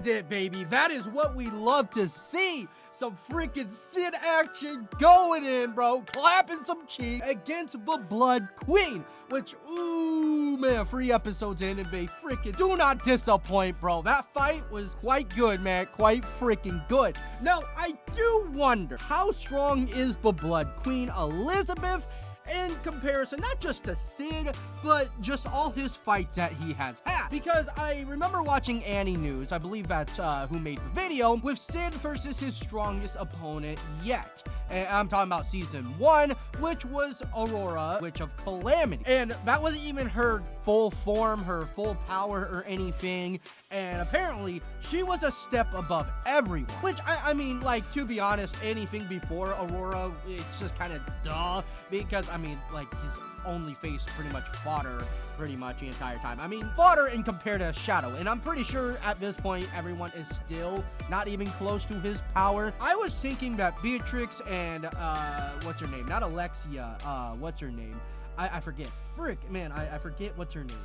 is it, baby. That is what we love to see. Some freaking Cid action going in, bro. Clapping some cheeks against the Blood Queen, which, ooh, man, 3 episodes in and they freaking do not disappoint, bro. That fight was quite good, man. Quite freaking good. Now, I do wonder, how strong is the Blood Queen Elizabeth in comparison, not just to Cid, but just all his fights that he has had? Because I remember watching Annie News, I believe that's who made the video, with Cid versus his strongest opponent yet. And I'm talking about season 1, which was Aurora, Witch of Calamity. And that wasn't even her full form, her full power or anything. And apparently, she was a step above everyone. Which, I mean, like, to be honest, anything before Aurora, it's just kind of duh. Because, I mean, like, he's only faced pretty much fodder pretty much the entire time. I mean, fodder in compared to Shadow. And I'm pretty sure at this point, everyone is still not even close to his power. I was thinking that Beatrix and, what's her name? Not Alexia, what's her name? I forget. Frick, man, I forget what's her name.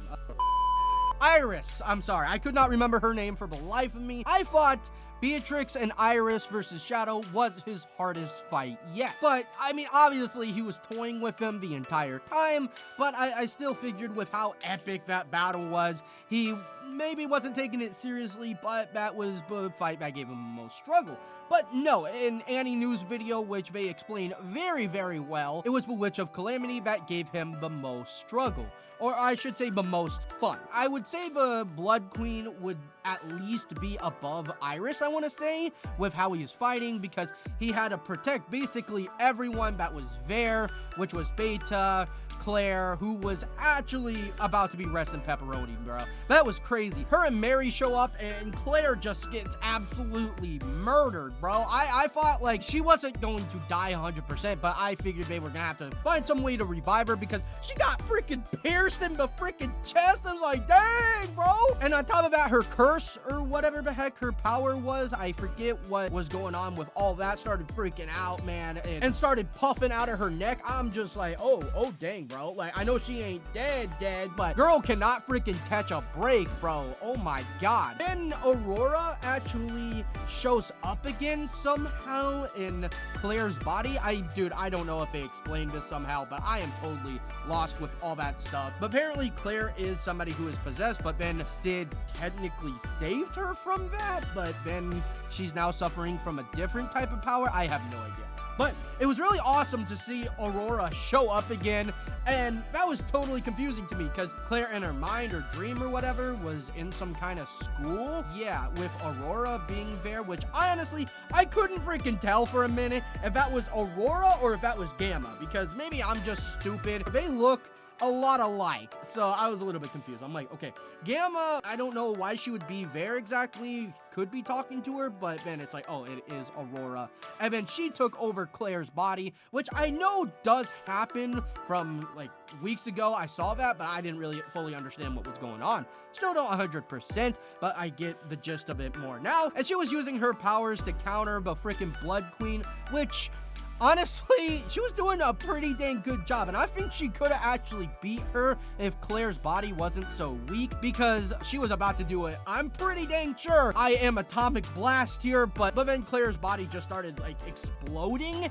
Iris. I'm sorry. I could not remember her name for the life of me. I thought Beatrix and Iris versus Shadow was his hardest fight yet. But, I mean, obviously he was toying with them the entire time, but I still figured with how epic that battle was, he maybe wasn't taking it seriously, but that was the fight that gave him the most struggle. But no, in Annie News video, which they explained very, very well, it was the Witch of Calamity that gave him the most struggle. Or I should say the most fun. I would say the Blood Queen would at least be above Iris, I want to say, with how he was fighting, because he had to protect basically everyone that was there, which was Beta, Claire, who was actually about to be resting pepperoni, bro. That was crazy. Her and Mary show up, and Claire just gets absolutely murdered, bro. I thought, like, she wasn't going to die 100%, but I figured they were gonna have to find some way to revive her, because she got freaking pierced in the freaking chest. I was like, dang, bro. And on top of that, her curse, or whatever the heck her power was, I forget what was going on with all that, started freaking out, man, and started puffing out of her neck. I'm just like, oh, dang, bro. Like, I know she ain't dead, but girl cannot freaking catch a break, bro. Oh my god. Then Aurora actually shows up again somehow in Claire's body. Dude, I don't know if they explained this somehow, but I am totally lost with all that stuff. But apparently Claire is somebody who is possessed, but then Cid technically saved her from that, but then she's now suffering from a different type of power. I have no idea. But it was really awesome to see Aurora show up again, and that was totally confusing to me, because Claire in her mind or dream or whatever was in some kind of school. Yeah, with Aurora being there, which I honestly, I couldn't freaking tell for a minute if that was Aurora or if that was Gamma, because maybe I'm just stupid. They look a lot alike, so I was a little bit confused. I'm like, okay, Gamma, I don't know why she would be there exactly, could be talking to her, but then it's like, oh, it is Aurora. And then she took over Claire's body, which I know does happen from like weeks ago. I saw that, but I didn't really fully understand what was going on. Still don't 100%, but I get the gist of it more now. And she was using her powers to counter the freaking Blood Queen, which honestly, she was doing a pretty dang good job, and I think she could have actually beat her if Claire's body wasn't so weak, because she was about to do it. I'm pretty dang sure I am Atomic Blast here, but then Claire's body just started like exploding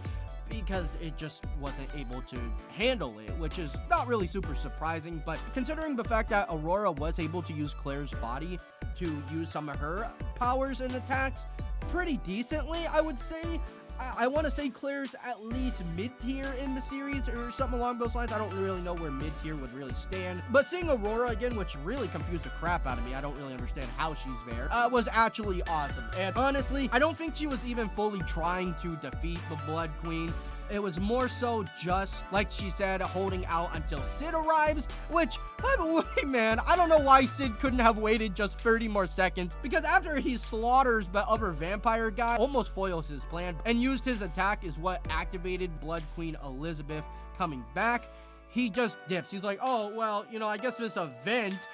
because it just wasn't able to handle it, which is not really super surprising. But considering the fact that Aurora was able to use Claire's body to use some of her powers and attacks pretty decently, I would say, I want to say Claire's at least mid-tier in the series or something along those lines. I don't really know where mid-tier would really stand. But seeing Aurora again, which really confused the crap out of me, I don't really understand how she's there, was actually awesome. And honestly, I don't think she was even fully trying to defeat the Blood Queen. It was more so just, like she said, holding out until Cid arrives, which, by the way, man, I don't know why Cid couldn't have waited just 30 more seconds, because after he slaughters the other vampire guy, almost foils his plan, and used his attack is what activated Blood Queen Elizabeth coming back. He just dips. He's like, oh, well, you know, I guess this event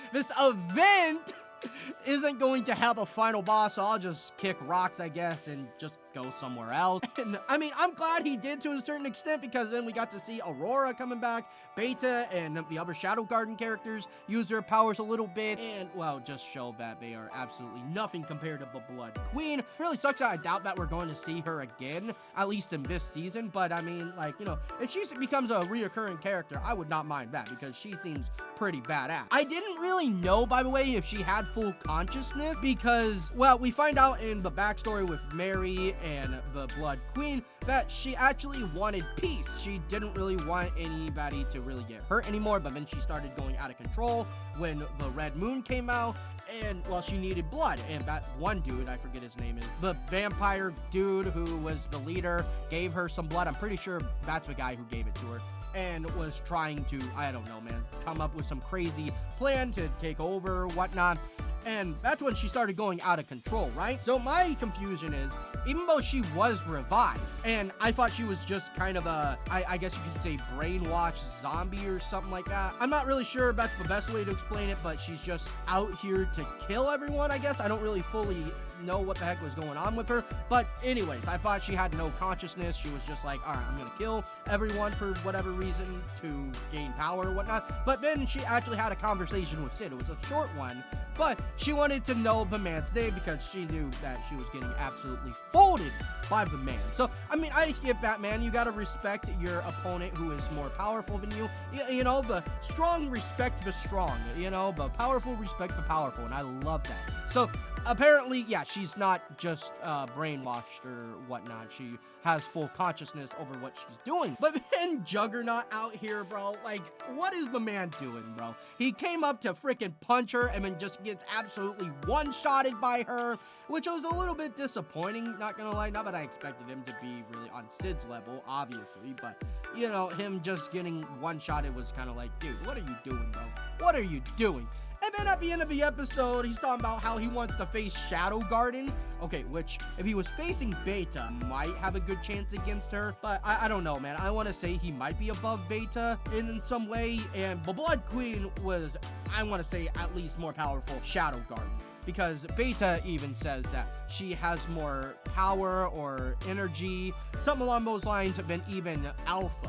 isn't going to have a final boss, so I'll just kick rocks, I guess, and just go somewhere else. And I mean, I'm glad he did to a certain extent, because then we got to see Aurora coming back, Beta, and the other Shadow Garden characters use their powers a little bit, and, well, just show that they are absolutely nothing compared to the Blood Queen. Really sucks that I doubt that we're going to see her again, at least in this season, but I mean, like, you know, if she becomes a reoccurring character, I would not mind that, because she seems pretty badass. I didn't really know, by the way, if she had full consciousness, because, well, we find out in the backstory with Mary and the Blood Queen that she actually wanted peace. She didn't really want anybody to really get hurt anymore, but then she started going out of control when the Red Moon came out, and, well, she needed blood, and that one dude, I forget his name, is the vampire dude who was the leader, gave her some blood. I'm pretty sure that's the guy who gave it to her, and was trying to, I don't know, man, come up with some crazy plan to take over or whatnot. And that's when she started going out of control, right? So my confusion is, even though she was revived, and I thought she was just kind of a, I guess you could say, brainwashed zombie or something like that. I'm not really sure if that's the best way to explain it, but she's just out here to kill everyone, I guess. I don't really fully know what the heck was going on with her, but anyways, I thought she had no consciousness. She was just like, all right, I'm gonna kill everyone for whatever reason to gain power or whatnot. But then she actually had a conversation with Cid. It was a short one, but she wanted to know the man's name because she knew that she was getting absolutely folded by the man. So, I mean, I get that, man. You gotta respect your opponent who is more powerful than you. You know, the strong respect the strong, you know, the powerful respect the powerful, and I love that. So, apparently, yeah, she's not just brainwashed or whatnot. She has full consciousness over what she's doing. But then Juggernaut out here, bro, like, what is the man doing, bro? He came up to freaking punch her and then just gets absolutely one-shotted by her, which was a little bit disappointing, not gonna lie. Not that I expected him to be really on Cid's level, obviously, but, you know, him just getting one-shotted was kind of like, dude, what are you doing, bro? What are you doing? And then at the end of the episode, he's talking about how he wants to face Shadow Garden. Okay, which, if he was facing Beta, might have a good chance against her. But I don't know, man. I want to say he might be above Beta in some way. And the Blood Queen was, I want to say, at least more powerful Shadow Garden. Because Beta even says that she has more power or energy, something along those lines, than even Alpha.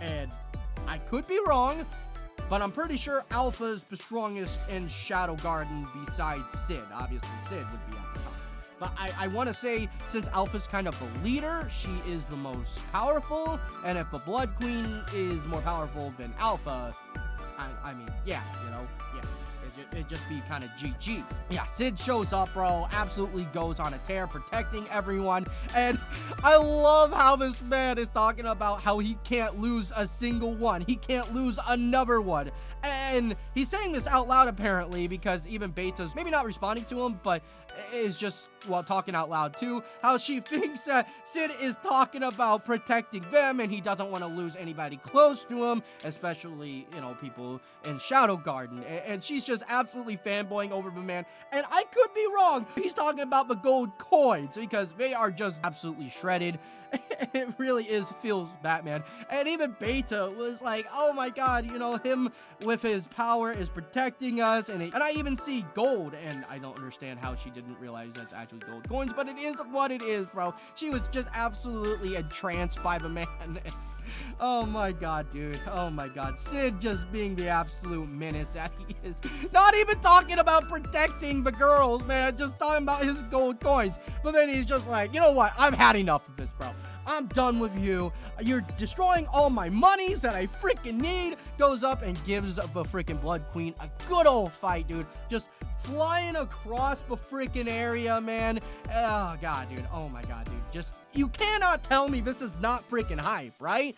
And I could be wrong, but I'm pretty sure Alpha is the strongest in Shadow Garden besides Cid. Obviously, Cid would be at the top. But I want to say, since Alpha's kind of the leader, she is the most powerful. And if the Blood Queen is more powerful than Alpha, I mean, yeah, you know, yeah. It'd just be kind of GG's. Yeah, Cid shows up, bro, absolutely goes on a tear, protecting everyone, and I love how this man is talking about how he can't lose a single one. He can't lose another one, and he's saying this out loud, apparently, because even Beta's maybe not responding to him, but is just, well, talking out loud too, how she thinks that Cid is talking about protecting them, and he doesn't want to lose anybody close to him, especially, you know, people in Shadow Garden, and she's just absolutely fanboying over the man, and I could be wrong. He's talking about the gold coins, because they are just absolutely shredded. It really feels Batman. And even Beta was like, oh my god, you know, him with his power is protecting us, and I even see gold, and I don't understand how she didn't realize that's actually gold coins, but it is what it is, bro. She was just absolutely entranced by the man. Oh my god, dude. Oh my god. Cid just being the absolute menace that he is. Not even talking about protecting the girls, man. Just talking about his gold coins. But then he's just like, you know what? I've had enough of this, bro. I'm done with you. You're destroying all my monies that I freaking need. Goes up and gives the freaking Blood Queen a good old fight, dude. Just flying across the freaking area, man. Oh god, dude. Oh my god, dude. Just, you cannot tell me this is not freaking hype, right?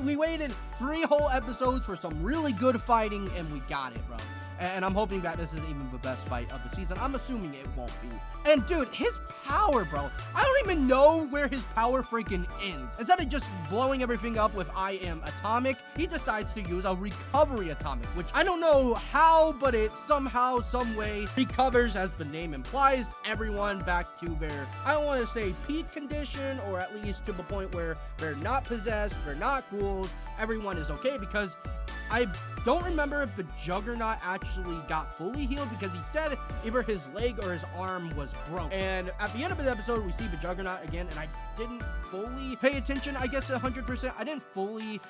We waited 3 whole episodes for some really good fighting, and we got it, bro. And I'm hoping that this is even the best fight of the season. I'm assuming it won't be. And dude, his power, bro. I don't even know where his power freaking ends. Instead of just blowing everything up with I am atomic, he decides to use a recovery atomic, which I don't know how, but it somehow, some way recovers, as the name implies, everyone back to their, I don't want to say peak condition, or at least to the point where they're not possessed, they're not ghouls, everyone is okay, because I don't remember if the Juggernaut actually got fully healed, because he said either his leg or his arm was broke. And at the end of the episode, we see the Juggernaut again, and I didn't fully pay attention, I guess, 100%. I didn't fully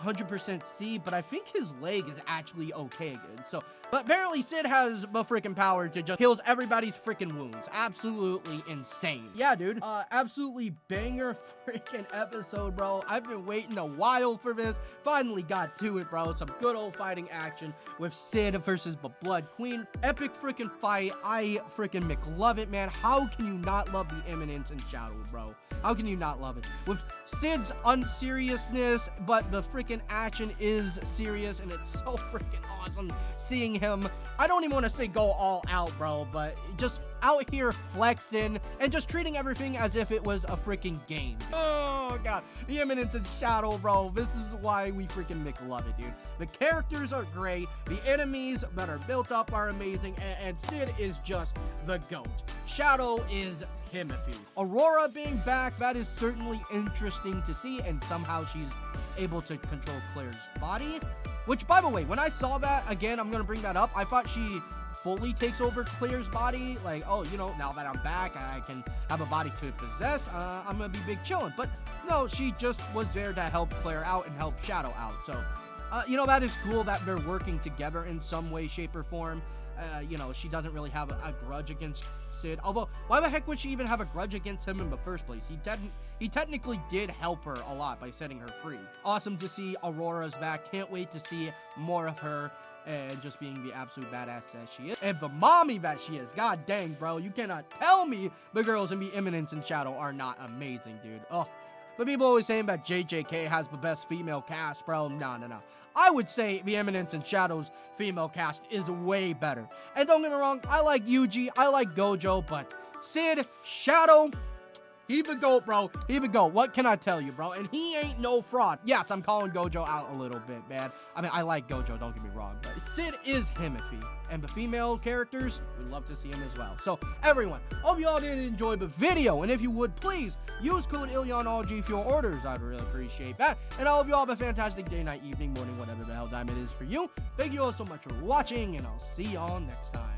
100% see, but I think his leg is actually okay again. So, but apparently Cid has the freaking power to just heals everybody's freaking wounds. Absolutely insane. Yeah, dude. Absolutely banger freaking episode, bro. I've been waiting a while for this. Finally got to it, bro. Some good old fighting action with Cid versus the Blood Queen. Epic freaking fight. I freaking McLove it, man. How can you not love the Eminence in Shadow, bro? How can you not love it? With Cid's unseriousness, but the freaking action is serious, and it's so freaking awesome seeing him. I don't even want to say go all out, bro, but just out here flexing and just treating everything as if it was a freaking game. Oh god, the Eminence in Shadow, bro. This is why we freaking McLove it, dude. The characters are great, the enemies that are built up are amazing, and Cid is just the GOAT. Shadow is Timothy. Aurora being back, that is certainly interesting to see, and somehow she's able to control Claire's body, which, by the way, when I saw that, again, I'm gonna bring that up, I thought she fully takes over Claire's body, like, oh, you know, now that I'm back, I can have a body to possess, I'm gonna be big chillin', but no, she just was there to help Claire out and help Shadow out, so, you know, that is cool that they're working together in some way, shape, or form. You know, she doesn't really have a grudge against Cid. Although, why the heck would she even have a grudge against him in the first place? He technically did help her a lot by setting her free. Awesome to see Aurora's back. Can't wait to see more of her and just being the absolute badass that she is. And the mommy that she is. God dang, bro. You cannot tell me the girls in the Eminence in Shadow are not amazing, dude. Oh. But people always saying that JJK has the best female cast, bro. No. I would say the Eminence in Shadow's female cast is way better. And don't get me wrong, I like Yuji, I like Gojo, but Cid, Shadow, he the GOAT, bro. He the GOAT. What can I tell you, bro? And he ain't no fraud. Yes, I'm calling Gojo out a little bit, man. I mean, I like Gojo, don't get me wrong, but Cid is Timothy. And the female characters, we'd love to see him as well. So, everyone, hope you all did enjoy the video. And if you would, please use code illyaderebusiness for your orders. I'd really appreciate that. And I hope you all have a fantastic day, night, evening, morning, whatever the hell time it is for you. Thank you all so much for watching, and I'll see y'all next time.